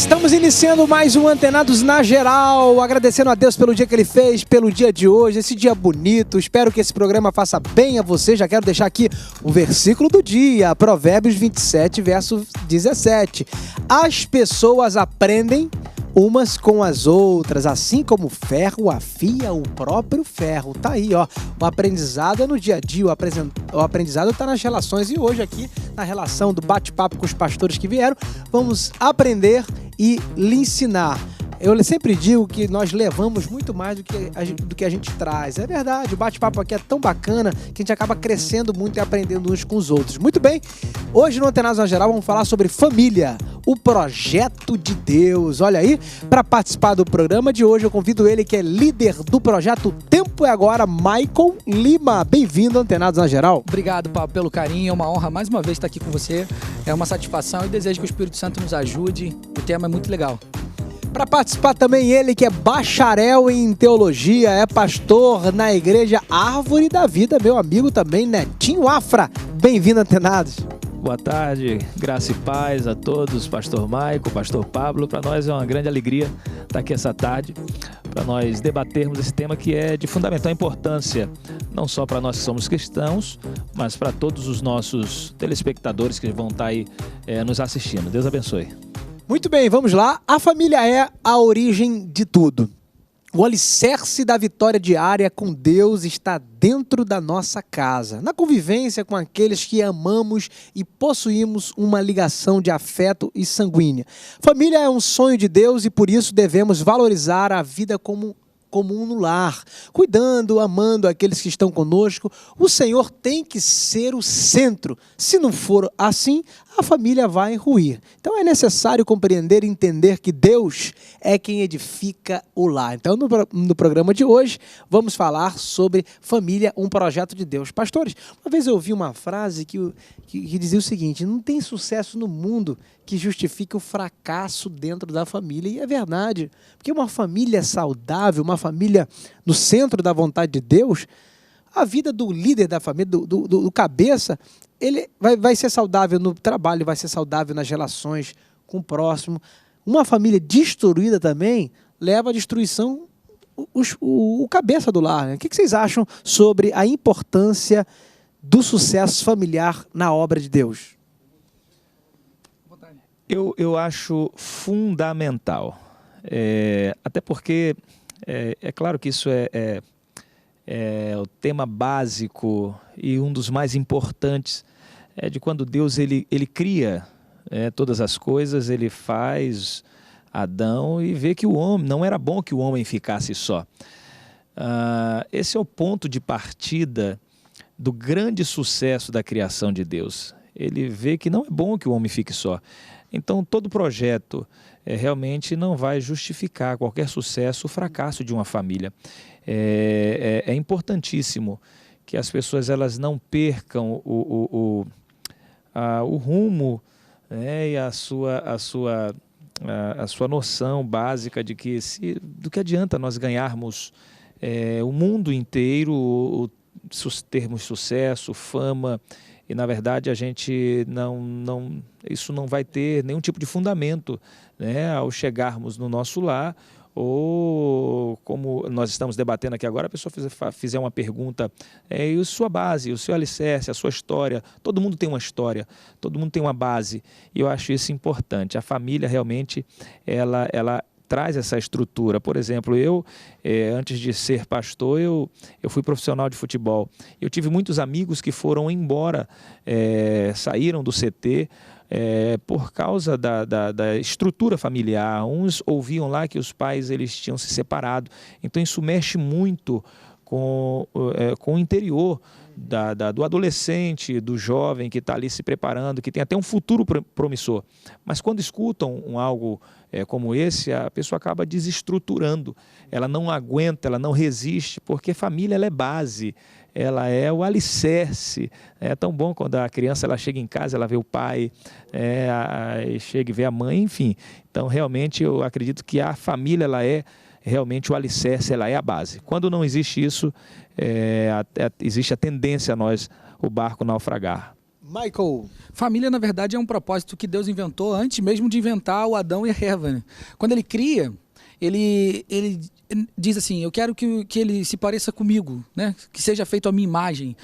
Estamos iniciando mais um Antenados na Geral, agradecendo a Deus pelo dia que Ele fez, pelo dia de hoje, esse dia bonito. Espero que esse programa faça bem a você. Já quero deixar aqui o versículo do dia, Provérbios 27, verso 17. As pessoas aprendem umas com as outras, assim como o ferro afia o próprio ferro. Tá aí, ó. O aprendizado é no dia a dia, o aprendizado tá nas relações. E hoje aqui, na relação do bate-papo com os pastores que vieram, vamos aprender e lhe ensinar. Eu sempre digo que nós levamos muito mais do que a gente traz. É verdade, o bate-papo aqui é tão bacana que a gente acaba crescendo muito e aprendendo uns com os outros. Muito bem, hoje no Antenados na Geral vamos falar sobre família, o projeto de Deus. Olha aí, para participar do programa de hoje eu convido ele que é líder do projeto Tempo é Agora, Michael Lima. Bem-vindo ao Antenados na Geral. Obrigado, Pablo, pelo carinho, é uma honra mais uma vez estar aqui com você. É uma satisfação e desejo que o Espírito Santo nos ajude. O tema é muito legal. Para participar também ele que é bacharel em teologia, é pastor na igreja Árvore da Vida, meu amigo também, Netinho Afra. Bem-vindo, Antenados. Boa tarde, graça e paz a todos, pastor Maico, pastor Pablo. Para nós é uma grande alegria estar aqui essa tarde, para nós debatermos esse tema que é de fundamental importância, não só para nós que somos cristãos, mas para todos os nossos telespectadores que vão estar aí nos assistindo. Deus abençoe. Muito bem, vamos lá. A família é a origem de tudo. O alicerce da vitória diária com Deus está dentro da nossa casa, na convivência com aqueles que amamos e possuímos uma ligação de afeto e sanguínea. Família é um sonho de Deus e por isso devemos valorizar a vida como um no lar, cuidando, amando aqueles que estão conosco. O Senhor tem que ser o centro. Se não for assim, a família vai ruir. Então é necessário compreender e entender que Deus é quem edifica o lar. Então no programa de hoje vamos falar sobre família, um projeto de Deus. Pastores, uma vez eu ouvi uma frase que dizia o seguinte: não tem sucesso no mundo que justifique o fracasso dentro da família. E é verdade, porque uma família saudável, uma família no centro da vontade de Deus, a vida do líder da família, do cabeça, ele vai ser saudável no trabalho, vai ser saudável nas relações com o próximo. Uma família destruída também leva à destruição o cabeça do lar, né? O que vocês acham sobre a importância do sucesso familiar na obra de Deus? Eu acho fundamental, até porque é claro que isso é o tema básico e um dos mais importantes de quando Deus ele cria todas as coisas, ele faz Adão e vê que o homem, não era bom que o homem ficasse só. Esse é o ponto de partida do grande sucesso da criação de Deus. Ele vê que não é bom que o homem fique só. Então, todo projeto realmente não vai justificar qualquer sucesso ou fracasso de uma família. É importantíssimo que as pessoas elas não percam o rumo, e a sua noção básica de que do que adianta nós ganharmos o mundo inteiro, termos sucesso, fama, e na verdade a gente isso não vai ter nenhum tipo de fundamento, né, ao chegarmos no nosso lar, ou como nós estamos debatendo aqui agora, a pessoa fizer uma pergunta, e a sua base, o seu alicerce, a sua história. Todo mundo tem uma história, todo mundo tem uma base, e eu acho isso importante. A família realmente, ela traz essa estrutura. Por exemplo, eu, antes de ser pastor, eu fui profissional de futebol. Eu tive muitos amigos que foram embora, saíram do CT, por causa da estrutura familiar. Uns ouviam lá que os pais eles tinham se separado. Então isso mexe muito com o interior do adolescente, do jovem que está ali se preparando, que tem até um futuro promissor. Mas quando escutam algo como esse, a pessoa acaba desestruturando. Ela não aguenta, ela não resiste, porque família ela é base, ela é o alicerce. É tão bom quando a criança ela chega em casa, ela vê o pai, chega e vê a mãe, enfim. Então, realmente, eu acredito que a família ela é realmente o alicerce, ela é a base. Quando não existe isso, existe a tendência a nós, o barco naufragar. Michael. Família, na verdade, é um propósito que Deus inventou antes mesmo de inventar o Adão e a Eva, né? Quando ele cria, ele diz assim, eu quero que ele se pareça comigo, né? Que seja feito a minha imagem.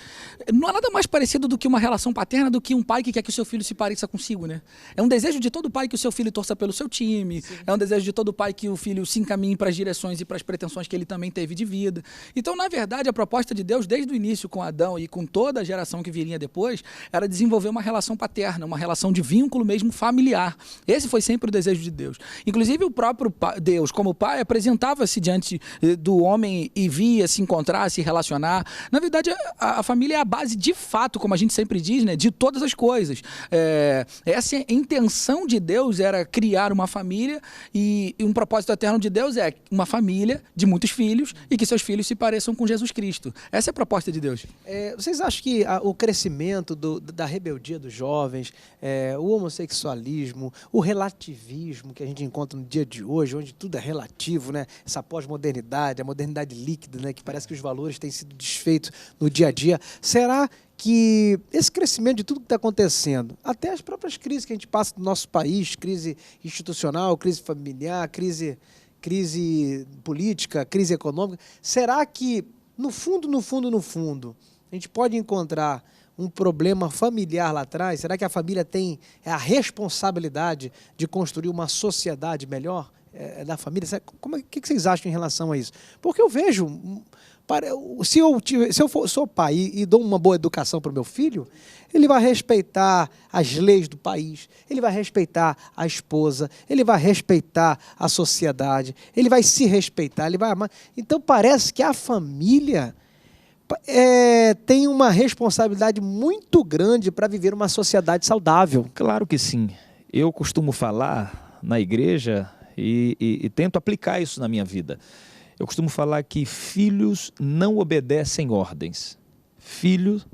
Não há nada mais parecido do que uma relação paterna do que um pai que quer que o seu filho se pareça consigo, né? É um desejo de todo pai que o seu filho torça pelo seu time. Sim. É um desejo de todo pai que o filho se encaminhe para as direções e para as pretensões que ele também teve de vida. Então, na verdade, a proposta de Deus, desde o início com Adão e com toda a geração que viria depois, era desenvolver uma relação paterna, uma relação de vínculo mesmo familiar. Esse foi sempre o desejo de Deus. Inclusive, o próprio Deus, como pai, apresentava-se diante do homem e via se encontrar, se relacionar. Na verdade, a família é a base de fato, como a gente sempre diz, né, de todas as coisas. Essa intenção de Deus era criar uma família e um propósito eterno de Deus é uma família de muitos filhos e que seus filhos se pareçam com Jesus Cristo. Essa é a proposta de Deus. Vocês acham que o crescimento da rebeldia dos jovens, o homossexualismo, o relativismo que a gente encontra no dia de hoje, onde tudo é relativo, né? Essa pós-modernidade, a modernidade líquida, né? Que parece que os valores têm sido desfeitos no dia a dia. Será que esse crescimento de tudo que está acontecendo, até as próprias crises que a gente passa no nosso país, crise institucional, crise familiar, crise política, crise econômica, será que, no fundo, a gente pode encontrar um problema familiar lá atrás? Será que a família tem a responsabilidade de construir uma sociedade melhor? Da família? O que vocês acham em relação a isso? Porque eu vejo, se eu sou pai e dou uma boa educação para o meu filho, ele vai respeitar as leis do país, ele vai respeitar a esposa, ele vai respeitar a sociedade, ele vai se respeitar, ele vai amar. Então parece que a família tem uma responsabilidade muito grande para viver uma sociedade saudável. Claro que sim. Eu costumo falar na igreja e tento aplicar isso na minha vida. Eu costumo falar que filhos não obedecem ordens. Filhos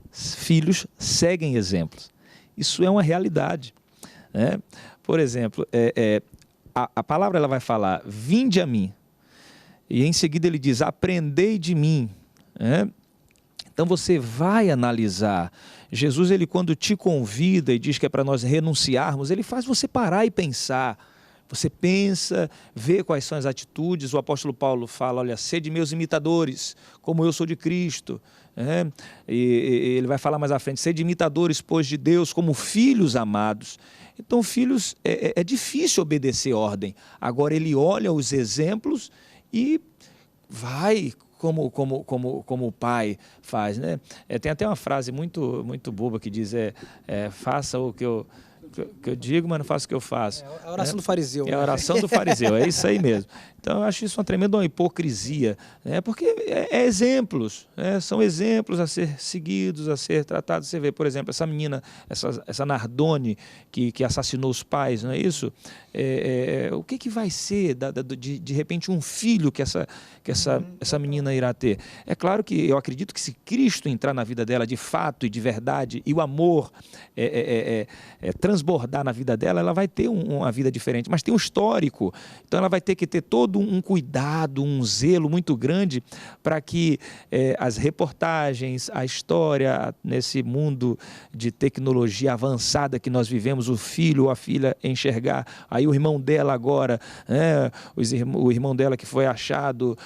seguem exemplos. Isso é uma realidade, né? Por exemplo, a palavra ela vai falar, vinde a mim. E em seguida ele diz, aprendei de mim, né? Então você vai analisar. Jesus, ele quando te convida e diz que é para nós renunciarmos, ele faz você parar e pensar. Você pensa, vê quais são as atitudes. O apóstolo Paulo fala, olha, sede meus imitadores, como eu sou de Cristo. E ele vai falar mais à frente, sede imitadores, pois, de Deus, como filhos amados. Então, filhos, é difícil obedecer ordem. Agora, ele olha os exemplos e vai como o pai faz, né? Tem até uma frase muito boba que diz, faça o que eu digo, mas não faço o que eu faço. É a oração do fariseu. É a oração do fariseu, é isso aí mesmo. Então, eu acho isso uma tremenda hipocrisia, né? Porque exemplos, né? São exemplos a ser seguidos, a ser tratados. Você vê, por exemplo, essa menina, essa Nardone, que assassinou os pais, não é isso? O que vai ser, de repente, um filho que essa menina irá ter? É claro que eu acredito que se Cristo entrar na vida dela de fato e de verdade, e o amor transbordar na vida dela, ela vai ter uma vida diferente. Mas tem um histórico, então ela vai ter que ter todo um cuidado, um zelo muito grande para que as reportagens, a história, nesse mundo de tecnologia avançada que nós vivemos, o filho ou a filha enxergar, aí o irmão dela agora, o irmão dela que foi achado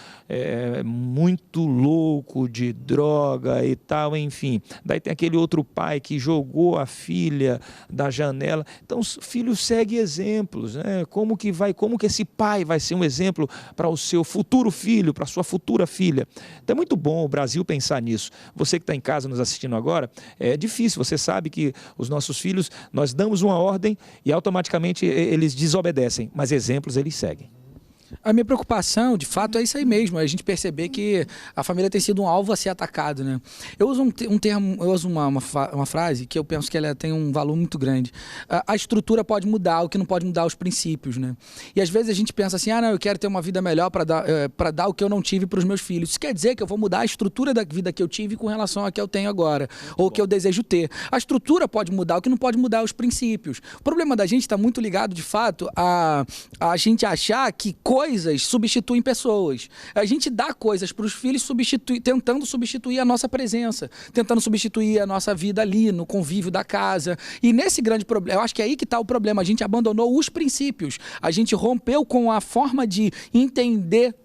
muito louco de droga e tal, enfim. Daí tem aquele outro pai que jogou a filha da janela. Então os filhos seguem exemplos, né? Como que esse pai vai ser um exemplo para o seu futuro filho, para a sua futura filha. Então é muito bom o Brasil pensar nisso. Você que está em casa nos assistindo agora, é difícil, você sabe que os nossos filhos, nós damos uma ordem e automaticamente eles desobedecem, mas exemplos eles seguem. A minha preocupação, de fato, é isso aí mesmo, é a gente perceber que a família tem sido um alvo a ser atacado, né? Eu uso um termo, eu uso uma frase que eu penso que ela tem um valor muito grande. A estrutura pode mudar, o que não pode mudar os princípios, né? E às vezes a gente pensa assim, não, eu quero ter uma vida melhor para dar o que eu não tive para os meus filhos. Isso quer dizer que eu vou mudar a estrutura da vida que eu tive com relação à que eu tenho agora, ou que eu desejo ter. A estrutura pode mudar, o que não pode mudar é os princípios. O problema da gente está muito ligado, de fato, a gente achar que coisas substituem pessoas. A gente dá coisas para os filhos tentando substituir a nossa presença, tentando substituir a nossa vida ali no convívio da casa. E nesse grande problema, eu acho que é aí que está o problema. A gente abandonou os princípios, a gente rompeu com a forma de entender.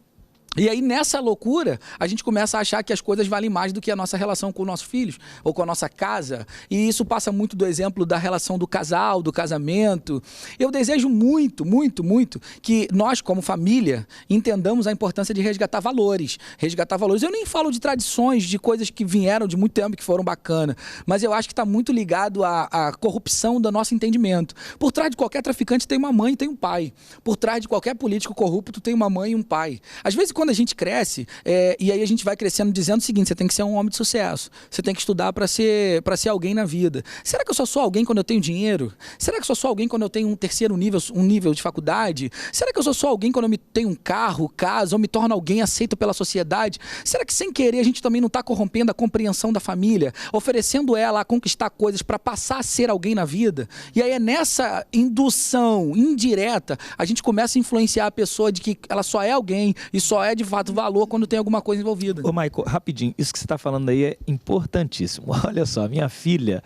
E aí, nessa loucura, a gente começa a achar que as coisas valem mais do que a nossa relação com os nossos filhos ou com a nossa casa. E isso passa muito do exemplo da relação do casal, do casamento. Eu desejo muito, muito, muito que nós, como família, entendamos a importância de resgatar valores. Resgatar valores. Eu nem falo de tradições, de coisas que vieram de muito tempo que foram bacanas, mas eu acho que está muito ligado à corrupção do nosso entendimento. Por trás de qualquer traficante tem uma mãe e tem um pai. Por trás de qualquer político corrupto tem uma mãe e um pai. Às vezes, quando a gente cresce, e aí a gente vai crescendo dizendo o seguinte: você tem que ser um homem de sucesso, você tem que estudar para ser alguém na vida. Será que eu só sou alguém quando eu tenho dinheiro? Será que eu só sou alguém quando eu tenho um terceiro nível, um nível de faculdade? Será que eu só sou alguém quando eu tenho um carro, casa, ou me torno alguém aceito pela sociedade? Será que sem querer a gente também não está corrompendo a compreensão da família, oferecendo ela a conquistar coisas para passar a ser alguém na vida? E aí é nessa indução indireta a gente começa a influenciar a pessoa de que ela só é alguém e só é de fato valor quando tem alguma coisa envolvida. Ô, Michael, rapidinho, isso que você está falando aí é importantíssimo. Olha só, minha filha,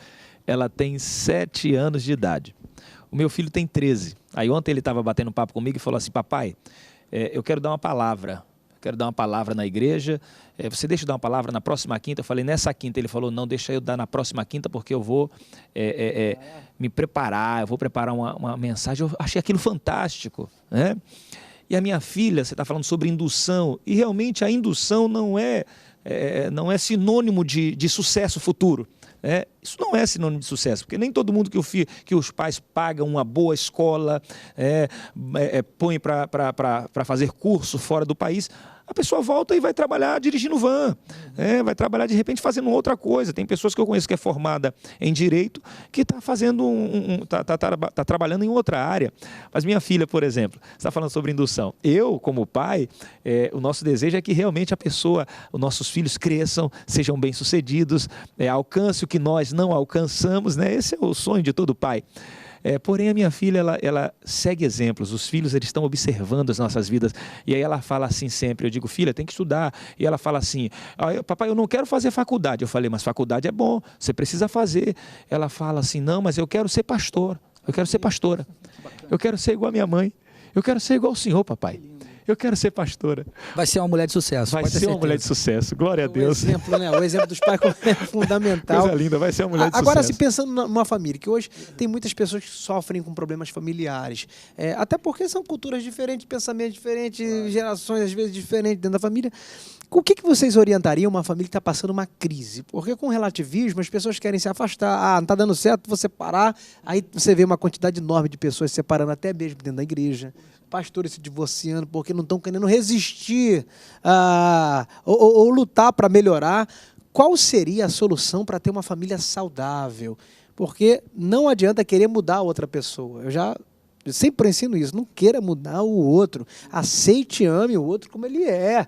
ela tem 7 anos de idade. O meu filho tem 13. Aí ontem ele estava batendo um papo comigo e falou assim: papai, eu quero dar uma palavra. Quero dar uma palavra na igreja. Você deixa eu dar uma palavra na próxima quinta? Eu falei, nessa quinta. Ele falou, não, deixa eu dar na próxima quinta, porque eu vou me preparar, eu vou preparar uma mensagem. Eu achei aquilo fantástico, né? E a minha filha, você está falando sobre indução, e realmente a indução não é sinônimo de sucesso futuro. Isso não é sinônimo de sucesso, porque nem todo mundo que os pais pagam uma boa escola, põe para fazer curso fora do país, a pessoa volta e vai trabalhar dirigindo van, vai trabalhar de repente fazendo outra coisa. Tem pessoas que eu conheço que é formada em Direito, que está fazendo tá trabalhando em outra área. Mas minha filha, por exemplo, está falando sobre indução. Eu, como pai, o nosso desejo é que realmente os nossos filhos cresçam, sejam bem-sucedidos, alcancem o que nós não alcançamos, né? Esse é o sonho de todo pai. Porém, a minha filha, ela segue exemplos. Os filhos, eles estão observando as nossas vidas. E aí ela fala assim sempre, eu digo, filha, tem que estudar. E ela fala assim, papai, eu não quero fazer faculdade. Eu falei, mas faculdade é bom, você precisa fazer. Ela fala assim, não, mas eu quero ser pastor. Eu quero ser pastora. Eu quero ser igual a minha mãe. Eu quero ser igual ao senhor, papai. Eu quero ser pastora. Vai ser uma mulher de sucesso. Vai ser uma mulher de sucesso. Glória a Deus. O exemplo dos pais é fundamental. Coisa linda, vai ser uma mulher de sucesso. Agora, assim, pensando numa família, que hoje tem muitas pessoas que sofrem com problemas familiares. Até porque são culturas diferentes, pensamentos diferentes, gerações às vezes diferentes dentro da família. O que vocês orientariam uma família que está passando uma crise? Porque com relativismo as pessoas querem se afastar. Não está dando certo, vou separar. Aí você vê uma quantidade enorme de pessoas se separando até mesmo dentro da igreja. Pastores se divorciando porque não estão querendo resistir ou lutar para melhorar. Qual seria a solução para ter uma família saudável? Porque não adianta querer mudar a outra pessoa. Eu sempre ensino isso, não queira mudar o outro, aceite e ame o outro como ele é.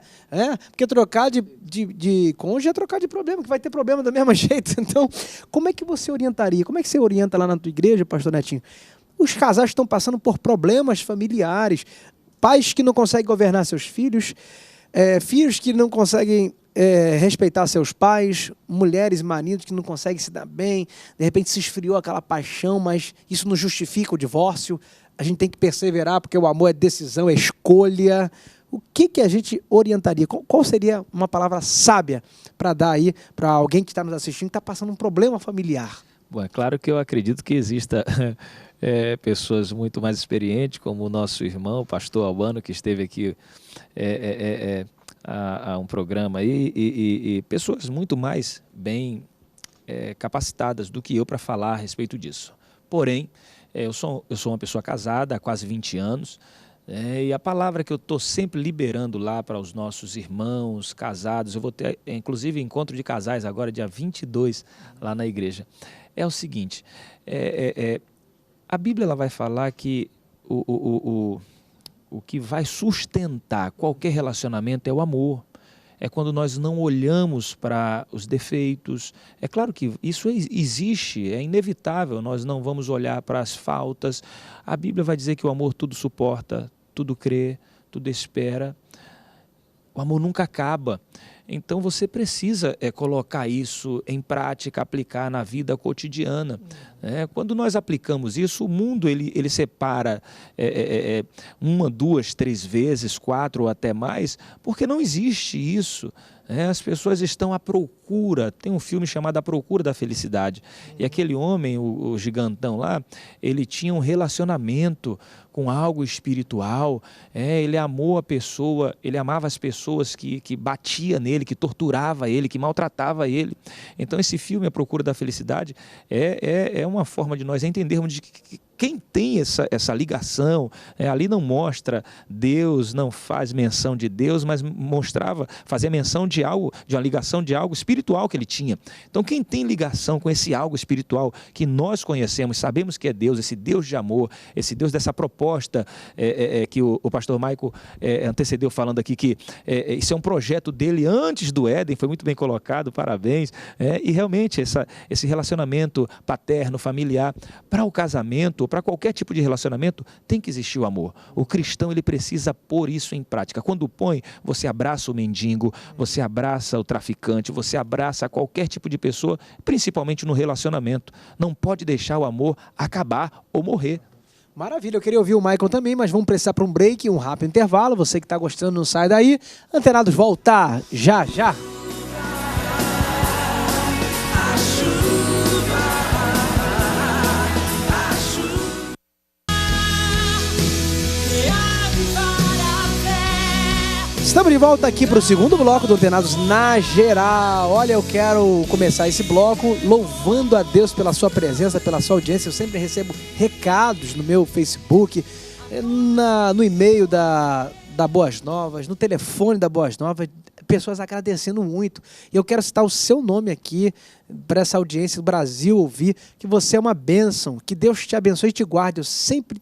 Porque trocar de cônjuge é trocar de problema, que vai ter problema do mesmo jeito. Então, como é que você orientaria? Como é que você orienta lá na tua igreja, pastor Netinho? Os casais estão passando por problemas familiares, pais que não conseguem governar seus filhos, filhos que não conseguem respeitar seus pais, mulheres e maridos que não conseguem se dar bem, de repente se esfriou aquela paixão, mas isso não justifica o divórcio. A gente tem que perseverar, porque o amor é decisão, é escolha. O que a gente orientaria? Qual seria uma palavra sábia para dar aí para alguém que está nos assistindo que está passando um problema familiar? Bom, é claro que eu acredito que exista pessoas muito mais experientes, como o nosso irmão, o pastor Albano, que esteve aqui a um programa aí, e pessoas muito mais bem capacitadas do que eu para falar a respeito disso. Porém, eu sou uma pessoa casada há quase 20 anos, e a palavra que eu estou sempre liberando lá para os nossos irmãos casados, eu vou ter inclusive encontro de casais agora, dia 22, lá na igreja, é o seguinte, a Bíblia ela vai falar que o que vai sustentar qualquer relacionamento é o amor. É quando nós não olhamos para os defeitos. É claro que isso existe, é inevitável, nós não vamos olhar para as faltas. A Bíblia vai dizer que o amor tudo suporta, tudo crê, tudo espera. O amor nunca acaba. Então você precisa colocar isso em prática, aplicar na vida cotidiana. Quando nós aplicamos isso, o mundo ele separa 1, 2, 3 vezes, 4 ou até mais, porque não existe isso. As pessoas estão à procura, tem um filme chamado A Procura da Felicidade, e aquele homem, o gigantão lá, ele tinha um relacionamento com algo espiritual, ele amou a pessoa, ele amava as pessoas que batia nele, que torturava ele, que maltratava ele. Então esse filme, A Procura da Felicidade, é uma forma de nós entendermos de que quem tem essa ligação, ali não mostra Deus, não faz menção de Deus, mas fazia menção de uma ligação de algo espiritual que ele tinha. Então quem tem ligação com esse algo espiritual que nós conhecemos, sabemos que é Deus, esse Deus de amor, esse Deus dessa proposta que o pastor Maico antecedeu falando aqui, que isso é um projeto dele antes do Éden, foi muito bem colocado, parabéns. E realmente esse relacionamento paterno, familiar, para o casamento, para qualquer tipo de relacionamento, tem que existir o amor. O cristão, ele precisa pôr isso em prática. Quando põe, você abraça o mendigo, você abraça o traficante, você abraça qualquer tipo de pessoa, principalmente no relacionamento. Não pode deixar o amor acabar ou morrer. Maravilha, eu queria ouvir o Michael também, mas vamos precisar para um break, um rápido intervalo. Você que está gostando, não sai daí. Antenados volta já, já. Estamos de volta aqui para o segundo bloco do Antenados na Geral. Olha, eu quero começar esse bloco louvando a Deus pela sua presença, pela sua audiência. Eu sempre recebo recados no meu Facebook, no e-mail da Boas Novas, no telefone da Boas Novas, pessoas agradecendo muito. E eu quero citar o seu nome aqui para essa audiência do Brasil ouvir, que você é uma bênção, que Deus te abençoe e te guarde. Eu sempre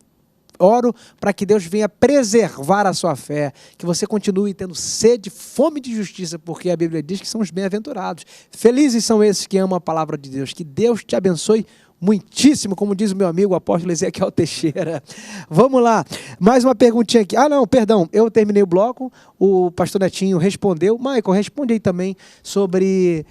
oro para que Deus venha preservar a sua fé, que você continue tendo sede, fome de justiça, porque a Bíblia diz que são os bem-aventurados. Felizes são esses que amam a palavra de Deus. Que Deus te abençoe muitíssimo, como diz o meu amigo, o apóstolo Ezequiel Teixeira. Vamos lá, mais uma perguntinha aqui. Não, perdão, eu terminei o bloco, o pastor Netinho respondeu. Michael, responde aí também sobre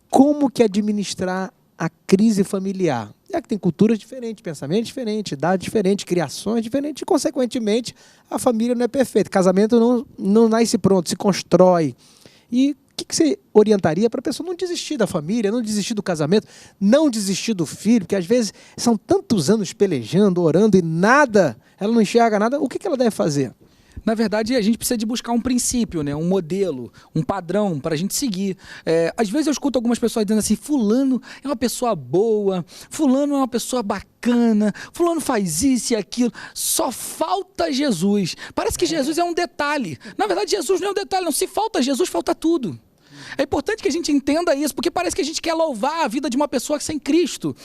como que administrar a crise familiar. É que tem culturas diferentes, pensamentos diferentes, idades diferentes, criações diferentes, e, consequentemente, a família não é perfeita. Casamento não nasce pronto, se constrói. E o que você orientaria para a pessoa não desistir da família, não desistir do casamento, não desistir do filho? Porque, às vezes, são tantos anos pelejando, orando, e nada, ela não enxerga nada. O que ela deve fazer? Na verdade, a gente precisa de buscar um princípio, né? Um modelo, um padrão para a gente seguir. Às vezes eu escuto algumas pessoas dizendo assim, fulano é uma pessoa boa, fulano é uma pessoa bacana, fulano faz isso e aquilo, só falta Jesus. Parece que Jesus é um detalhe. Na verdade, Jesus não é um detalhe, não. Se falta Jesus, falta tudo. É importante que a gente entenda isso, porque parece que a gente quer louvar a vida de uma pessoa sem Cristo.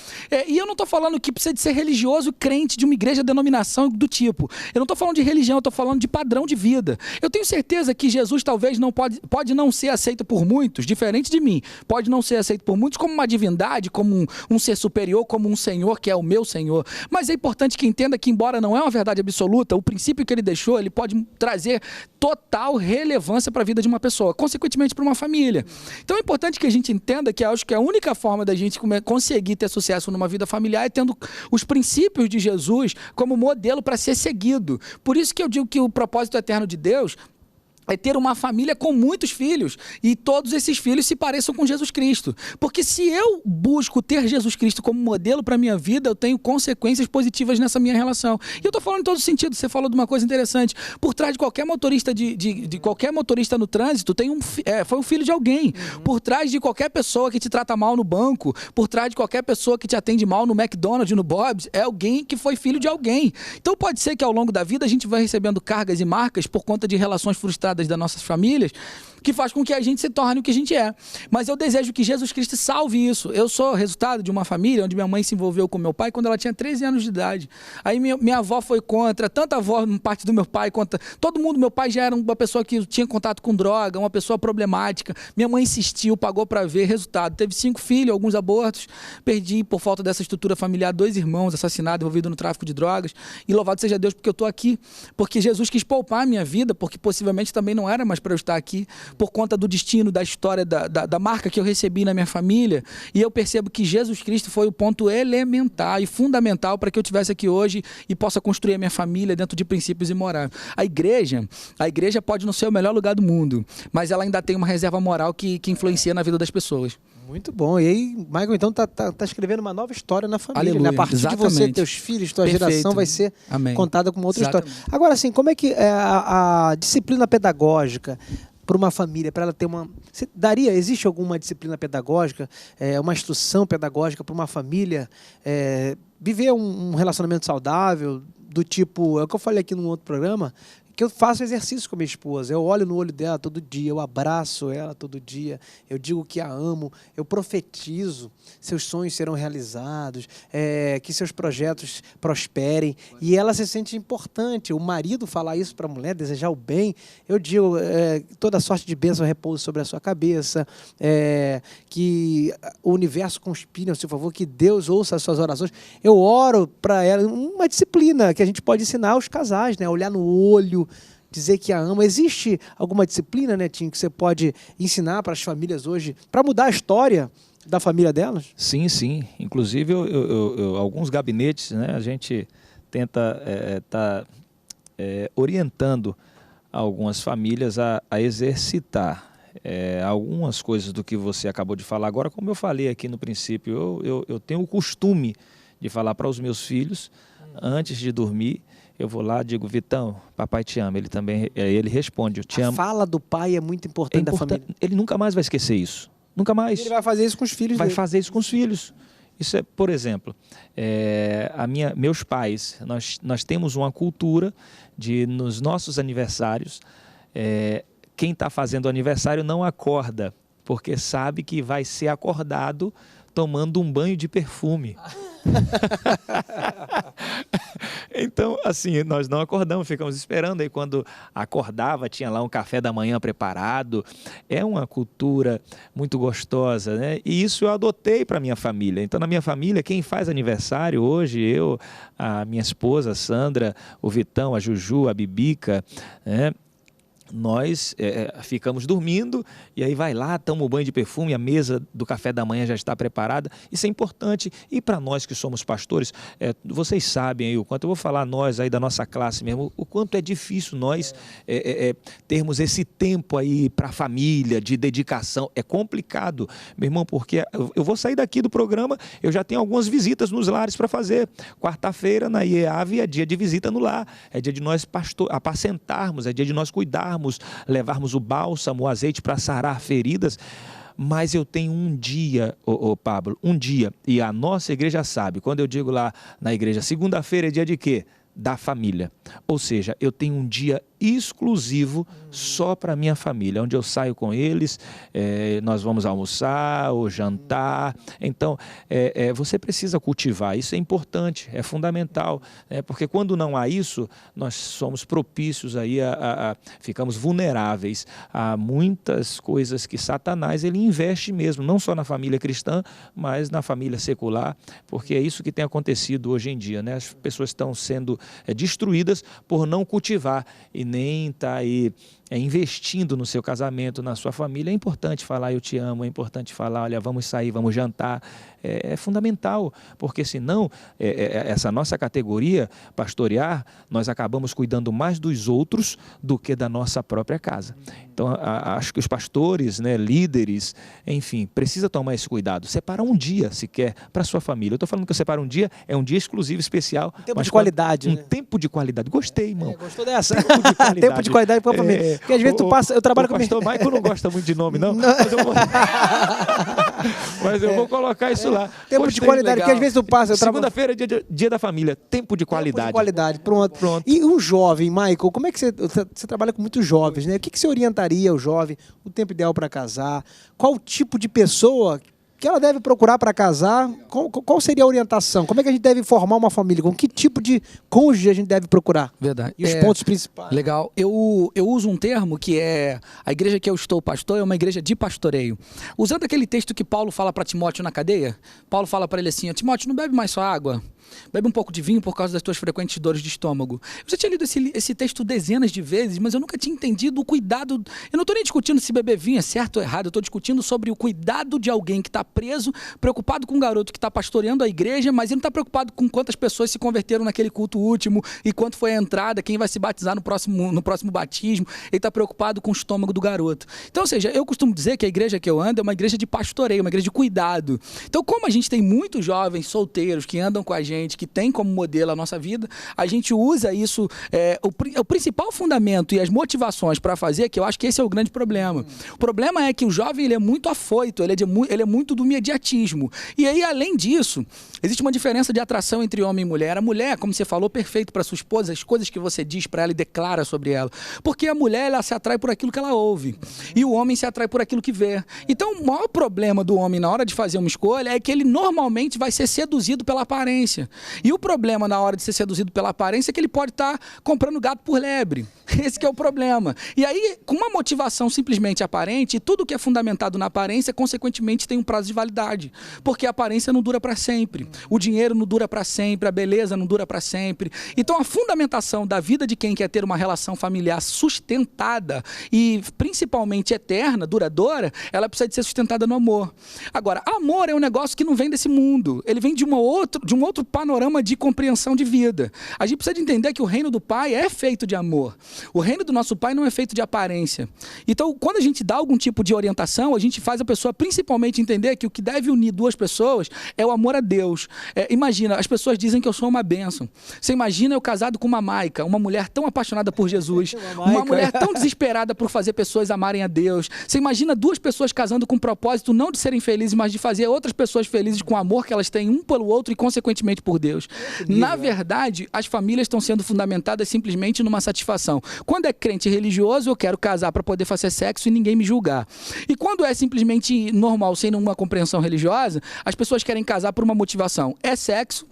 E eu não estou falando que precisa de ser religioso, crente de uma igreja, denominação do tipo. Eu não estou falando de religião, eu estou falando de padrão de vida. Eu tenho certeza que Jesus talvez não pode não ser aceito por muitos, diferente de mim. Pode não ser aceito por muitos como uma divindade, como um ser superior, como um Senhor, que é o meu Senhor. Mas é importante que entenda que, embora não é uma verdade absoluta, o princípio que ele deixou, ele pode trazer total relevância para a vida de uma pessoa, consequentemente para uma família. Então é importante que a gente entenda que acho que a única forma da gente conseguir ter sucesso numa vida familiar é tendo os princípios de Jesus como modelo para ser seguido. Por isso que eu digo que o propósito eterno de Deus é ter uma família com muitos filhos e todos esses filhos se pareçam com Jesus Cristo. Porque se eu busco ter Jesus Cristo como modelo para a minha vida, eu tenho consequências positivas nessa minha relação. E eu estou falando em todo sentido. Você falou de uma coisa interessante. Por trás de qualquer motorista de qualquer motorista no trânsito foi um filho de alguém. Por trás de qualquer pessoa que te trata mal no banco, por trás de qualquer pessoa que te atende mal no McDonald's, no Bob's, é alguém que foi filho de alguém. Então pode ser que ao longo da vida a gente vai recebendo cargas e marcas por conta de relações frustradas resultadas das nossas famílias, que faz com que a gente se torne o que a gente é. Mas eu desejo que Jesus Cristo salve isso. Eu sou resultado de uma família onde minha mãe se envolveu com meu pai quando ela tinha 13 anos de idade. Aí minha avó foi contra, tanto a avó, parte do meu pai, quanto todo mundo. Meu pai já era uma pessoa que tinha contato com droga, uma pessoa problemática. Minha mãe insistiu, pagou para ver, resultado. Teve 5 filhos, alguns abortos. Perdi, por falta dessa estrutura familiar, 2 irmãos assassinados, envolvidos no tráfico de drogas. E louvado seja Deus porque eu estou aqui. Porque Jesus quis poupar a minha vida, porque possivelmente também não era mais para eu estar aqui, por conta do destino, da história, da marca que eu recebi na minha família. E eu percebo que Jesus Cristo foi o ponto elementar e fundamental para que eu estivesse aqui hoje e possa construir a minha família dentro de princípios e morais. A igreja pode não ser o melhor lugar do mundo, mas ela ainda tem uma reserva moral que influencia na vida das pessoas. Muito bom. E aí, Michael, então, tá escrevendo uma nova história na família. Aleluia. Né? A partir de você, teus filhos, tua geração vai ser contada com uma outra história. Agora, assim, como é que é a disciplina pedagógica para uma família, para ela ter uma... existe alguma disciplina pedagógica, uma instrução pedagógica para uma família viver um relacionamento saudável, do tipo, é o que eu falei aqui num outro programa, que eu faço exercício com a minha esposa, eu olho no olho dela todo dia, eu abraço ela todo dia, eu digo que a amo, eu profetizo, seus sonhos serão realizados, que seus projetos prosperem, e ela se sente importante. O marido falar isso para a mulher, desejar o bem, eu digo, toda sorte de bênção repousa sobre a sua cabeça, que o universo conspire ao seu favor, que Deus ouça as suas orações. Eu oro para ela, uma disciplina que a gente pode ensinar aos casais, né? Olhar no olho, dizer que a ama. Existe alguma disciplina, Netinho, que você pode ensinar para as famílias hoje, para mudar a história da família delas? Sim, sim. Inclusive, alguns gabinetes, né, a gente tenta orientando algumas famílias a exercitar algumas coisas do que você acabou de falar. Agora, como eu falei aqui no princípio, eu tenho o costume de falar para os meus filhos, antes de dormir, eu vou lá, digo, Vitão, papai te ama. Ele responde, eu te amo. A fala do pai é muito importante da família. Ele nunca mais vai esquecer isso. Nunca mais. Ele vai fazer isso com os filhos dele. Vai fazer isso com os filhos. Isso é, por exemplo, meus pais, nós temos uma cultura de, nos nossos aniversários, quem está fazendo aniversário não acorda, porque sabe que vai ser acordado tomando um banho de perfume. Então, assim, nós não acordamos, ficamos esperando. Aí quando acordava, tinha lá um café da manhã preparado. É uma cultura muito gostosa, né? E isso eu adotei para minha família. Então, na minha família, quem faz aniversário hoje, eu, a minha esposa, a Sandra, o Vitão, a Juju, a Bibica, né? Nós ficamos dormindo e aí vai lá, toma o banho de perfume, a mesa do café da manhã já está preparada. Isso é importante. E para nós que somos pastores, vocês sabem aí o quanto, eu vou falar nós aí da nossa classe mesmo, o quanto é difícil nós termos esse tempo aí para a família, de dedicação. É complicado, meu irmão, porque eu vou sair daqui do programa, eu já tenho algumas visitas nos lares para fazer. Quarta-feira na IEAV é dia de visita no lar, é dia de nós apacentarmos, é dia de nós cuidarmos, levarmos o bálsamo, o azeite para sarar feridas. Mas eu tenho um dia, Pablo, um dia, e a nossa igreja sabe, quando eu digo lá na igreja, segunda-feira é dia de quê? Da família. Ou seja, eu tenho um dia exclusivo só para minha família, onde eu saio com eles, nós vamos almoçar ou jantar. Então, você precisa cultivar, isso é importante, é fundamental, porque quando não há isso, nós somos propícios aí ficamos vulneráveis a muitas coisas que Satanás ele investe mesmo, não só na família cristã, mas na família secular, porque é isso que tem acontecido hoje em dia, né? As pessoas estão sendo destruídas por não cultivar e nem está aí investindo no seu casamento, na sua família. É importante falar eu te amo, é importante falar, olha, vamos sair, vamos jantar. É fundamental, porque senão essa nossa categoria pastorear, nós acabamos cuidando mais dos outros do que da nossa própria casa. Então, acho que os pastores, né, líderes, enfim, precisa tomar esse cuidado. Separar um dia, sequer, para a sua família. Eu estou falando que eu separo um dia, é um dia exclusivo, especial. Um tempo de qualidade. Um tempo de qualidade. Gostei, irmão. Gostou dessa? Tempo de qualidade para a família. Porque às vezes eu trabalho com... O pastor Michael não gosta muito de nome, não. Mas eu vou... Mas eu vou colocar isso lá. Tempo Gostei, de qualidade, legal. porque às vezes tu passa... Segunda-feira é dia da família, tempo de qualidade. Tempo de qualidade, pronto. E um jovem, Michael, como é que você trabalha com muitos jovens, né? O que você orientaria o jovem, o tempo ideal para casar? Qual tipo de pessoa que ela deve procurar para casar? Qual seria a orientação? Como é que a gente deve formar uma família? Com que tipo de cônjuge a gente deve procurar? Verdade. E os pontos principais? Legal. Eu uso um termo que é... A igreja que eu estou pastor é uma igreja de pastoreio. Usando aquele texto que Paulo fala para Timóteo na cadeia, Paulo fala para ele assim, Timóteo, não bebe mais só água. Bebe um pouco de vinho por causa das tuas frequentes dores de estômago. Eu já tinha lido esse texto dezenas de vezes, mas eu nunca tinha entendido o cuidado. Eu não estou nem discutindo se beber vinho é certo ou errado, eu estou discutindo sobre o cuidado de alguém que está preso, preocupado com um garoto que está pastoreando a igreja, mas ele não está preocupado com quantas pessoas se converteram naquele culto último e quanto foi a entrada, quem vai se batizar no próximo batismo. Ele está preocupado com o estômago do garoto. Então, ou seja, eu costumo dizer que a igreja que eu ando é uma igreja de pastoreio, uma igreja de cuidado. Então, como a gente tem muitos jovens solteiros que andam com a gente, que tem como modelo a nossa vida, a gente usa isso, o principal fundamento e as motivações para fazer, que eu acho que esse é o grande problema. O problema é que o jovem ele é muito afoito, ele é muito do imediatismo. E aí, além disso, existe uma diferença de atração entre homem e mulher. A mulher, como você falou, perfeito para sua esposa, as coisas que você diz para ela e declara sobre ela. Porque a mulher, ela se atrai por aquilo que ela ouve. E o homem se atrai por aquilo que vê. Então, o maior problema do homem na hora de fazer uma escolha é que ele normalmente vai ser seduzido pela aparência. E o problema na hora de ser seduzido pela aparência é que ele pode estar comprando gato por lebre. Esse que é o problema. E aí, com uma motivação simplesmente aparente, tudo que é fundamentado na aparência, consequentemente, tem um prazo de validade. Porque a aparência não dura para sempre. O dinheiro não dura para sempre, a beleza não dura para sempre. Então, a fundamentação da vida de quem quer ter uma relação familiar sustentada e principalmente eterna, duradoura, ela precisa de ser sustentada no amor. Agora, amor é um negócio que não vem desse mundo. Ele vem de um outro panorama de compreensão de vida. A gente precisa de entender que o reino do Pai é feito de amor. O reino do nosso Pai não é feito de aparência. Então, quando a gente dá algum tipo de orientação, a gente faz a pessoa principalmente entender que o que deve unir duas pessoas é o amor a Deus. Imagina, as pessoas dizem que eu sou uma bênção. Você imagina eu casado com uma Maica, uma mulher tão apaixonada por Jesus, uma mulher tão desesperada por fazer pessoas amarem a Deus. Você imagina duas pessoas casando com o propósito não de serem felizes, mas de fazer outras pessoas felizes com o amor que elas têm um pelo outro e, consequentemente, por Deus. Na verdade, as famílias estão sendo fundamentadas simplesmente numa satisfação. Quando é crente religioso, eu quero casar para poder fazer sexo e ninguém me julgar. E quando é simplesmente normal, sem nenhuma compreensão religiosa, as pessoas querem casar por uma motivação. É sexo.